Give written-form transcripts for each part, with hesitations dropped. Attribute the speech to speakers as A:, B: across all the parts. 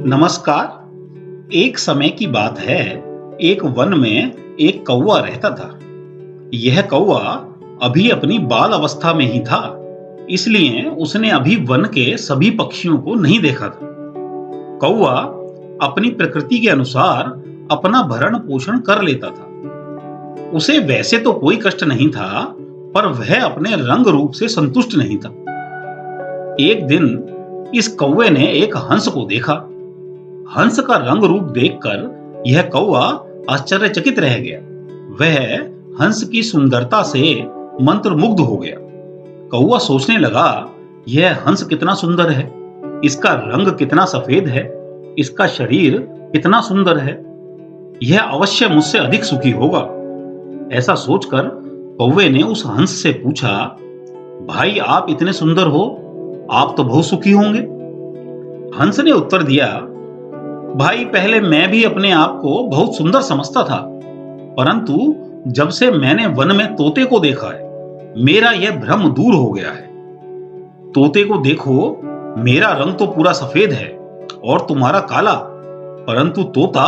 A: नमस्कार। एक समय की बात है। एक वन में एक कौवा रहता था। यह कौवा अभी अपनी बाल अवस्था में ही था, इसलिए उसने अभी वन के सभी पक्षियों को नहीं देखा था। कौवा अपनी प्रकृति के अनुसार अपना भरण पोषण कर लेता था। उसे वैसे तो कोई कष्ट नहीं था, पर वह अपने रंग रूप से संतुष्ट नहीं था। एक दिन इस कौवे ने एक हंस को देखा। हंस का रंग रूप देखकर यह कौवा आश्चर्यचकित रह गया। वह हंस की सुंदरता से मंत्रमुग्ध हो गया। कौवा सोचने लगा, यह हंस कितना सुंदर है, इसका रंग कितना सफेद है, इसका शरीर कितना सुंदर है, यह अवश्य मुझसे अधिक सुखी होगा। ऐसा सोचकर कौवे ने उस हंस से पूछा, भाई आप इतने सुंदर हो, आप तो बहुत सुखी होंगे। हंस ने उत्तर दिया, भाई पहले मैं भी अपने आप को बहुत सुंदर समझता था, परंतु जब से मैंने वन में तोते को देखा है, मेरा यह भ्रम दूर हो गया है। तोते को देखो, मेरा रंग तो पूरा सफेद है और तुम्हारा काला, परंतु तोता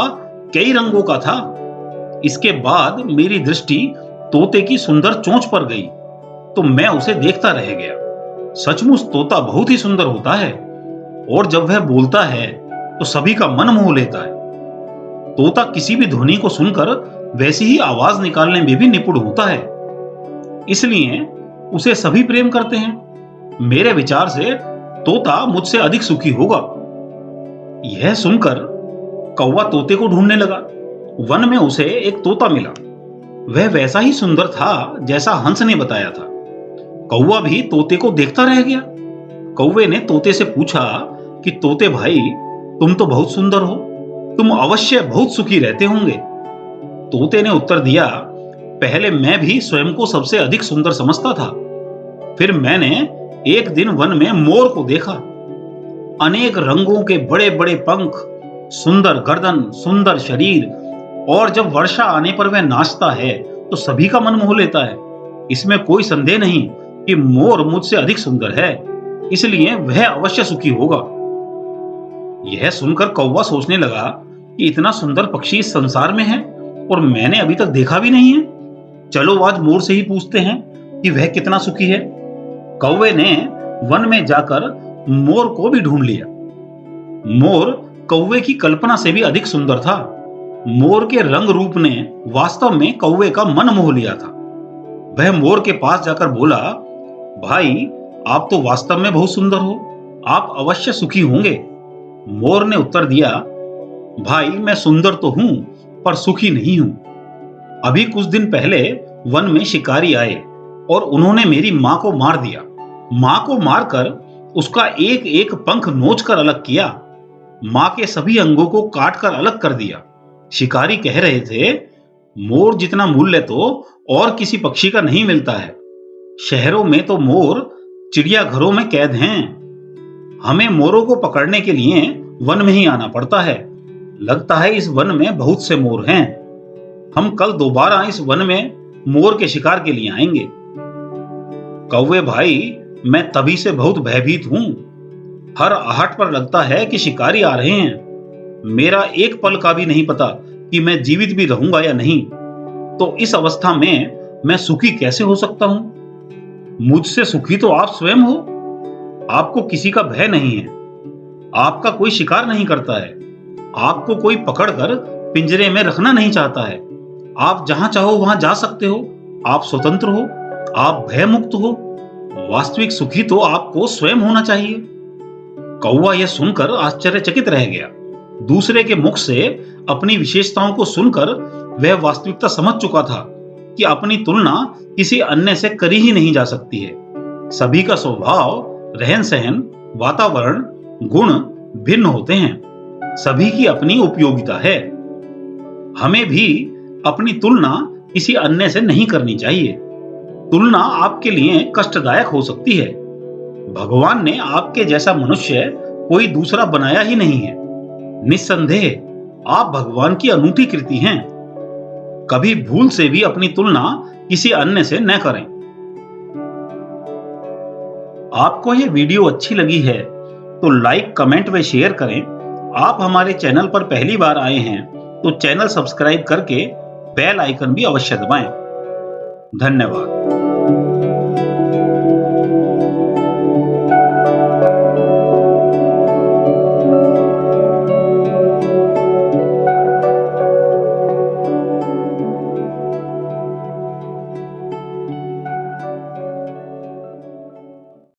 A: कई रंगों का था। इसके बाद मेरी दृष्टि तोते की सुंदर चोंच पर गई, तो मैं उसे देखता रह गया। सचमुच तोता बहुत ही सुंदर होता है, और जब वह बोलता है तो सभी का मन मोह लेता है। तोता किसी भी ध्वनि को सुनकर वैसी ही आवाज निकालने में भी निपुण होता है, इसलिए उसे सभी प्रेम करते हैं। मेरे विचार से तोता मुझसे अधिक सुखी होगा। यह सुनकर कौवा तोते को ढूंढने लगा। वन में उसे एक तोता मिला। वह वैसा ही सुंदर था जैसा हंस ने बताया था। कौवा भी तोते को देखता रह गया। कौवे ने तोते से पूछा कि तोते भाई, तुम तो बहुत सुंदर हो, तुम अवश्य बहुत सुखी रहते होंगे। तोते ने उत्तर दिया, पहले मैं भी स्वयं को सबसे अधिक सुंदर समझता था। फिर मैंने एक दिन वन में मोर को देखा। अनेक रंगों के बड़े बड़े पंख, सुंदर गर्दन, सुंदर शरीर, और जब वर्षा आने पर वह नाचता है तो सभी का मन मोह लेता है। इसमें कोई संदेह नहीं कि मोर मुझसे अधिक सुंदर है, इसलिए वह अवश्य सुखी होगा। यह सुनकर कौवा सोचने लगा कि इतना सुंदर पक्षी इस संसार में है और मैंने अभी तक देखा भी नहीं है। चलो आज मोर से ही पूछते हैं कि वह कितना सुखी है। कौवे ने वन में जाकर मोर को भी ढूंढ लिया। मोर कौवे की कल्पना से भी अधिक सुंदर था। मोर के रंग रूप ने वास्तव में कौवे का मन मोह लिया था। वह मोर के पास जाकर बोला, भाई आप तो वास्तव में बहुत सुंदर हो, आप अवश्य सुखी होंगे। मोर ने उत्तर दिया, भाई मैं सुंदर तो हूं, पर सुखी नहीं हूं। अभी कुछ दिन पहले वन में शिकारी आए और उन्होंने मेरी मां को मार दिया। मां को मारकर उसका एक एक पंख नोचकर अलग किया। मां के सभी अंगों को काटकर अलग कर दिया। शिकारी कह रहे थे, मोर जितना मूल्य तो और किसी पक्षी का नहीं मिलता है। शहरों में तो मोर चिड़ियाघरों में कैद हैं। हमें मोरों को पकड़ने के लिए वन में ही आना पड़ता है। लगता है इस वन में बहुत से मोर हैं। हम कल दोबारा इस वन में मोर के शिकार के लिए आएंगे। कौवे भाई, मैं तभी से बहुत भयभीत हूं। हर आहट पर लगता है कि शिकारी आ रहे हैं। मेरा एक पल का भी नहीं पता कि मैं जीवित भी रहूंगा या नहीं। तो इस अवस्था में मैं सुखी कैसे हो सकता हूं? मुझसे सुखी तो आप स्वयं हो। आपको किसी का भय नहीं है, आपका कोई शिकार नहीं करता है, आपको कोई पकड़कर पिंजरे में रखना नहीं चाहता है। आप जहां चाहो वहां जा सकते हो, आप स्वतंत्र हो, आप भय मुक्त हो। वास्तविक सुखी तो आपको स्वयं होना चाहिए। कौवा यह सुनकर आश्चर्यचकित रह गया। दूसरे के मुख से अपनी विशेषताओं को सुनकर वह वास्तविकता समझ चुका था कि अपनी तुलना किसी अन्य से करी ही नहीं जा सकती है। सभी का स्वभाव, रहन सहन, वातावरण, गुण भिन्न होते हैं। सभी की अपनी उपयोगिता है। हमें भी अपनी तुलना किसी अन्य से नहीं करनी चाहिए। तुलना आपके लिए कष्टदायक हो सकती है। भगवान ने आपके जैसा मनुष्य कोई दूसरा बनाया ही नहीं है। निस्संदेह आप भगवान की अनूठी कृति हैं। कभी भूल से भी अपनी तुलना किसी अन्य से न करें। आपको यह वीडियो अच्छी लगी है तो लाइक, कमेंट व शेयर करें। आप हमारे चैनल पर पहली बार आए हैं तो चैनल सब्सक्राइब करके बेल आइकन भी अवश्य दबाएं। धन्यवाद।